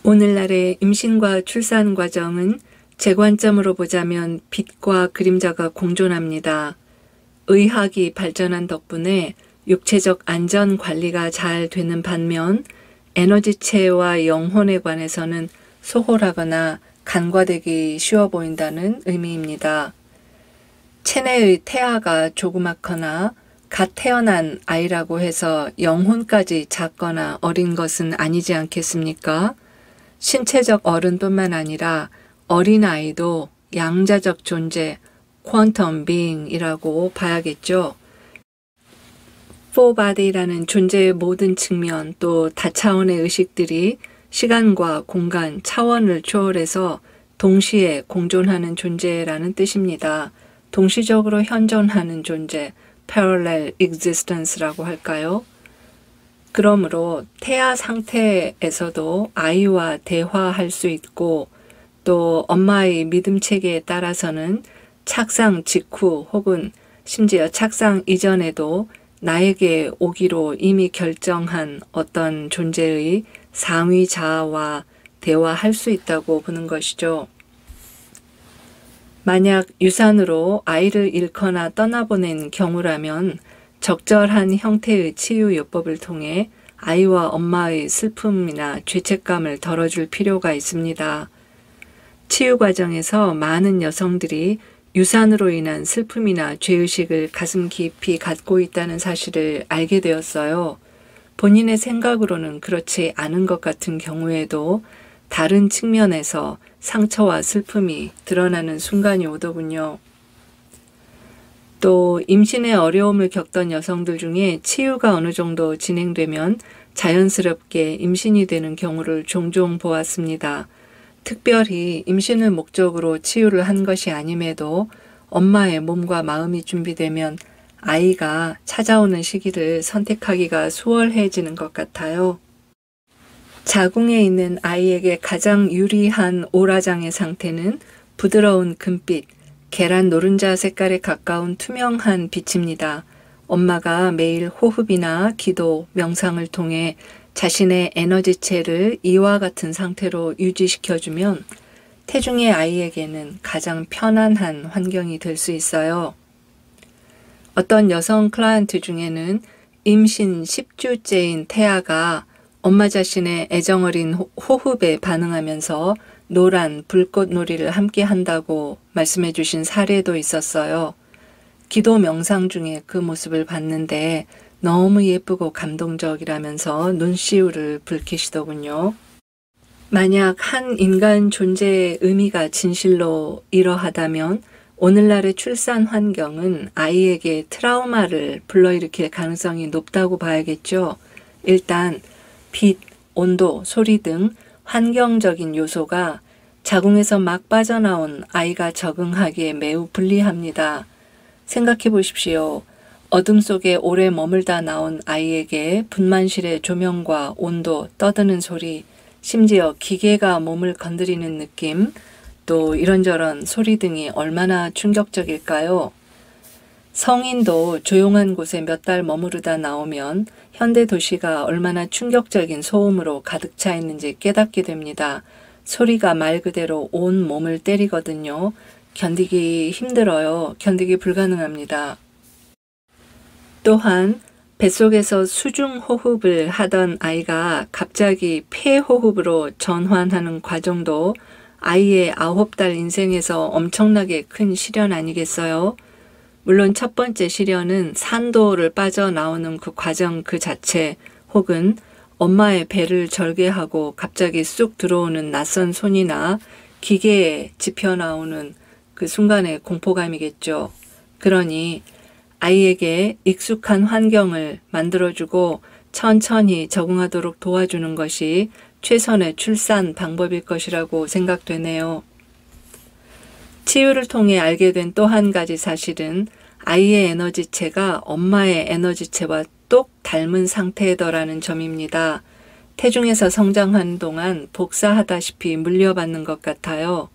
오늘날의 임신과 출산 과정은 제 관점으로 보자면 빛과 그림자가 공존합니다. 의학이 발전한 덕분에 육체적 안전 관리가 잘 되는 반면 에너지체와 영혼에 관해서는 소홀하거나 간과되기 쉬워 보인다는 의미입니다. 체내의 태아가 조그맣거나 갓 태어난 아이라고 해서 영혼까지 작거나 어린 것은 아니지 않겠습니까? 신체적 어른뿐만 아니라 어린아이도 양자적 존재, 퀀텀 비잉이라고 봐야겠죠. 포바디라는 존재의 모든 측면 또 다차원의 의식들이 시간과 공간, 차원을 초월해서 동시에 공존하는 존재라는 뜻입니다. 동시적으로 현존하는 존재, parallel existence라고 할까요? 그러므로 태아 상태에서도 아이와 대화할 수 있고 또 엄마의 믿음 체계에 따라서는 착상 직후 혹은 심지어 착상 이전에도 나에게 오기로 이미 결정한 어떤 존재의 상위 자아와 대화할 수 있다고 보는 것이죠. 만약 유산으로 아이를 잃거나 떠나보낸 경우라면 적절한 형태의 치유요법을 통해 아이와 엄마의 슬픔이나 죄책감을 덜어줄 필요가 있습니다. 치유 과정에서 많은 여성들이 유산으로 인한 슬픔이나 죄의식을 가슴 깊이 갖고 있다는 사실을 알게 되었어요. 본인의 생각으로는 그렇지 않은 것 같은 경우에도 다른 측면에서 상처와 슬픔이 드러나는 순간이 오더군요. 또 임신의 어려움을 겪던 여성들 중에 치유가 어느 정도 진행되면 자연스럽게 임신이 되는 경우를 종종 보았습니다. 특별히 임신을 목적으로 치유를 한 것이 아님에도 엄마의 몸과 마음이 준비되면 아이가 찾아오는 시기를 선택하기가 수월해지는 것 같아요. 자궁에 있는 아이에게 가장 유리한 오라장의 상태는 부드러운 금빛, 계란 노른자 색깔에 가까운 투명한 빛입니다. 엄마가 매일 호흡이나 기도, 명상을 통해 자신의 에너지체를 이와 같은 상태로 유지시켜주면 태중의 아이에게는 가장 편안한 환경이 될 수 있어요. 어떤 여성 클라이언트 중에는 임신 10주째인 태아가 엄마 자신의 애정어린 호흡에 반응하면서 노란 불꽃놀이를 함께 한다고 말씀해 주신 사례도 있었어요. 기도 명상 중에 그 모습을 봤는데 너무 예쁘고 감동적이라면서 눈시울을 붉히시더군요. 만약 한 인간 존재의 의미가 진실로 이러하다면 오늘날의 출산 환경은 아이에게 트라우마를 불러일으킬 가능성이 높다고 봐야겠죠. 일단 빛, 온도, 소리 등 환경적인 요소가 자궁에서 막 빠져나온 아이가 적응하기에 매우 불리합니다. 생각해 보십시오. 어둠 속에 오래 머물다 나온 아이에게 분만실의 조명과 온도, 떠드는 소리, 심지어 기계가 몸을 건드리는 느낌, 또 이런저런 소리 등이 얼마나 충격적일까요? 성인도 조용한 곳에 몇 달 머무르다 나오면 현대 도시가 얼마나 충격적인 소음으로 가득 차 있는지 깨닫게 됩니다. 소리가 말 그대로 온 몸을 때리거든요. 견디기 힘들어요. 견디기 불가능합니다. 또한 뱃속에서 수중호흡을 하던 아이가 갑자기 폐호흡으로 전환하는 과정도 아이의 9달 인생에서 엄청나게 큰 시련 아니겠어요? 물론 첫 번째 시련은 산도를 빠져나오는 그 과정 그 자체 혹은 엄마의 배를 절개하고 갑자기 쑥 들어오는 낯선 손이나 기계에 집혀 나오는 그 순간의 공포감이겠죠. 그러니 아이에게 익숙한 환경을 만들어주고 천천히 적응하도록 도와주는 것이 최선의 출산 방법일 것이라고 생각되네요. 치유를 통해 알게 된 또 한 가지 사실은 아이의 에너지체가 엄마의 에너지체와 똑 닮은 상태더라는 점입니다. 태중에서 성장하는 동안 복사하다시피 물려받는 것 같아요.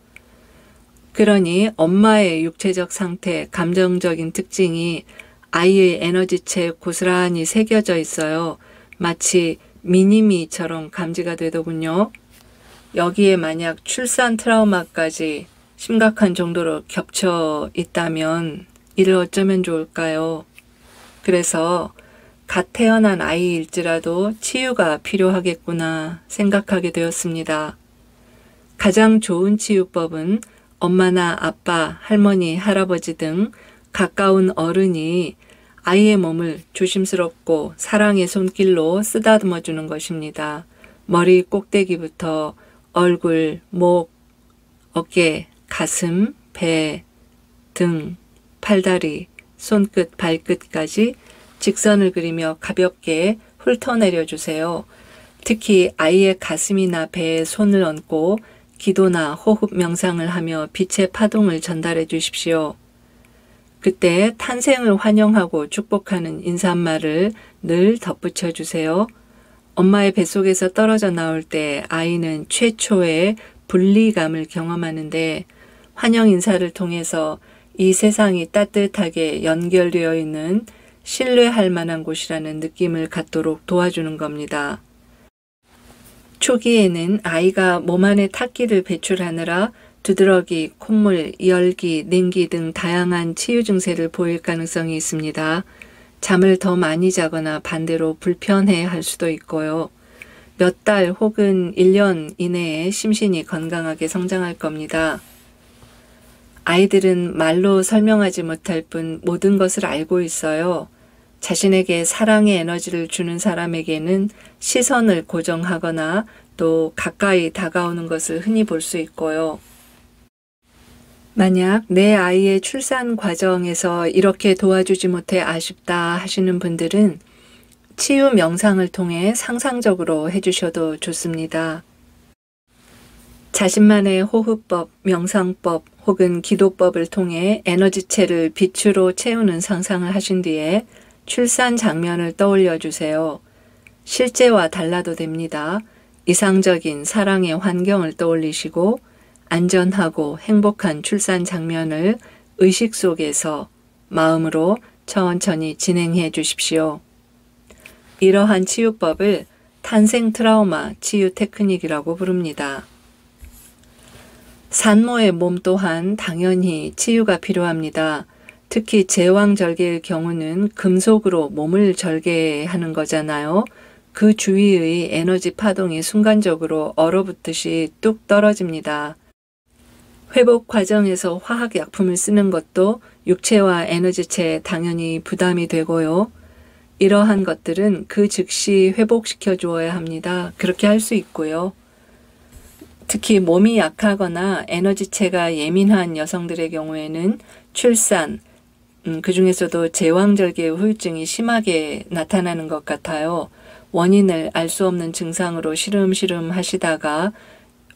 그러니 엄마의 육체적 상태, 감정적인 특징이 아이의 에너지체에 고스란히 새겨져 있어요. 마치 미니미처럼 감지가 되더군요. 여기에 만약 출산 트라우마까지 심각한 정도로 겹쳐 있다면 이를 어쩌면 좋을까요? 그래서 갓 태어난 아이일지라도 치유가 필요하겠구나 생각하게 되었습니다. 가장 좋은 치유법은 엄마나 아빠, 할머니, 할아버지 등 가까운 어른이 아이의 몸을 조심스럽고 사랑의 손길로 쓰다듬어 주는 것입니다. 머리 꼭대기부터 얼굴, 목, 어깨, 가슴, 배, 등, 팔다리, 손끝, 발끝까지 직선을 그리며 가볍게 훑어내려 주세요. 특히 아이의 가슴이나 배에 손을 얹고 기도나 호흡 명상을 하며 빛의 파동을 전달해 주십시오. 그때 탄생을 환영하고 축복하는 인사말을 늘 덧붙여 주세요. 엄마의 뱃속에서 떨어져 나올 때 아이는 최초의 분리감을 경험하는데 환영 인사를 통해서 이 세상이 따뜻하게 연결되어 있는 신뢰할 만한 곳이라는 느낌을 갖도록 도와주는 겁니다. 초기에는 아이가 몸 안에 탁기를 배출하느라 두드러기, 콧물, 열기, 냉기 등 다양한 치유 증세를 보일 가능성이 있습니다. 잠을 더 많이 자거나 반대로 불편해 할 수도 있고요. 몇 달 혹은 1년 이내에 심신이 건강하게 성장할 겁니다. 아이들은 말로 설명하지 못할 뿐 모든 것을 알고 있어요. 자신에게 사랑의 에너지를 주는 사람에게는 시선을 고정하거나 또 가까이 다가오는 것을 흔히 볼 수 있고요. 만약 내 아이의 출산 과정에서 이렇게 도와주지 못해 아쉽다 하시는 분들은 치유 명상을 통해 상상적으로 해주셔도 좋습니다. 자신만의 호흡법, 명상법 혹은 기도법을 통해 에너지체를 빛으로 채우는 상상을 하신 뒤에 출산 장면을 떠올려 주세요. 실제와 달라도 됩니다. 이상적인 사랑의 환경을 떠올리시고 안전하고 행복한 출산 장면을 의식 속에서 마음으로 천천히 진행해 주십시오. 이러한 치유법을 탄생 트라우마 치유 테크닉이라고 부릅니다. 산모의 몸 또한 당연히 치유가 필요합니다. 특히 제왕절개의 경우는 금속으로 몸을 절개하는 거잖아요. 그 주위의 에너지 파동이 순간적으로 얼어붙듯이 뚝 떨어집니다. 회복 과정에서 화학약품을 쓰는 것도 육체와 에너지체에 당연히 부담이 되고요. 이러한 것들은 그 즉시 회복시켜 주어야 합니다. 그렇게 할 수 있고요. 특히 몸이 약하거나 에너지체가 예민한 여성들의 경우에는 출산, 그 중에서도 제왕절개의 후유증이 심하게 나타나는 것 같아요. 원인을 알 수 없는 증상으로 시름시름 하시다가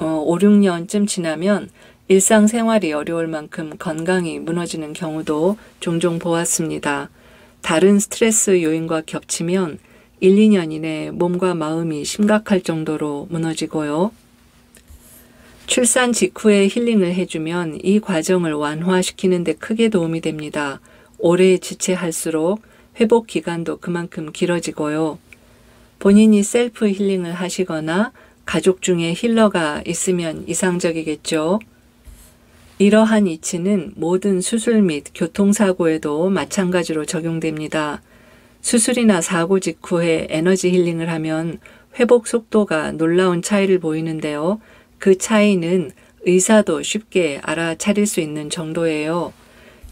5, 6년쯤 지나면 일상생활이 어려울 만큼 건강이 무너지는 경우도 종종 보았습니다. 다른 스트레스 요인과 겹치면 1, 2년 이내에 몸과 마음이 심각할 정도로 무너지고요. 출산 직후에 힐링을 해주면 이 과정을 완화시키는 데 크게 도움이 됩니다. 오래 지체할수록 회복 기간도 그만큼 길어지고요. 본인이 셀프 힐링을 하시거나 가족 중에 힐러가 있으면 이상적이겠죠. 이러한 이치는 모든 수술 및 교통사고에도 마찬가지로 적용됩니다. 수술이나 사고 직후에 에너지 힐링을 하면 회복 속도가 놀라운 차이를 보이는데요. 그 차이는 의사도 쉽게 알아차릴 수 있는 정도예요.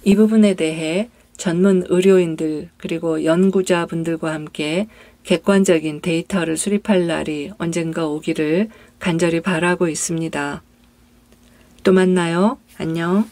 이 부분에 대해 전문 의료인들 그리고 연구자분들과 함께 객관적인 데이터를 수립할 날이 언젠가 오기를 간절히 바라고 있습니다. 또 만나요. 안녕.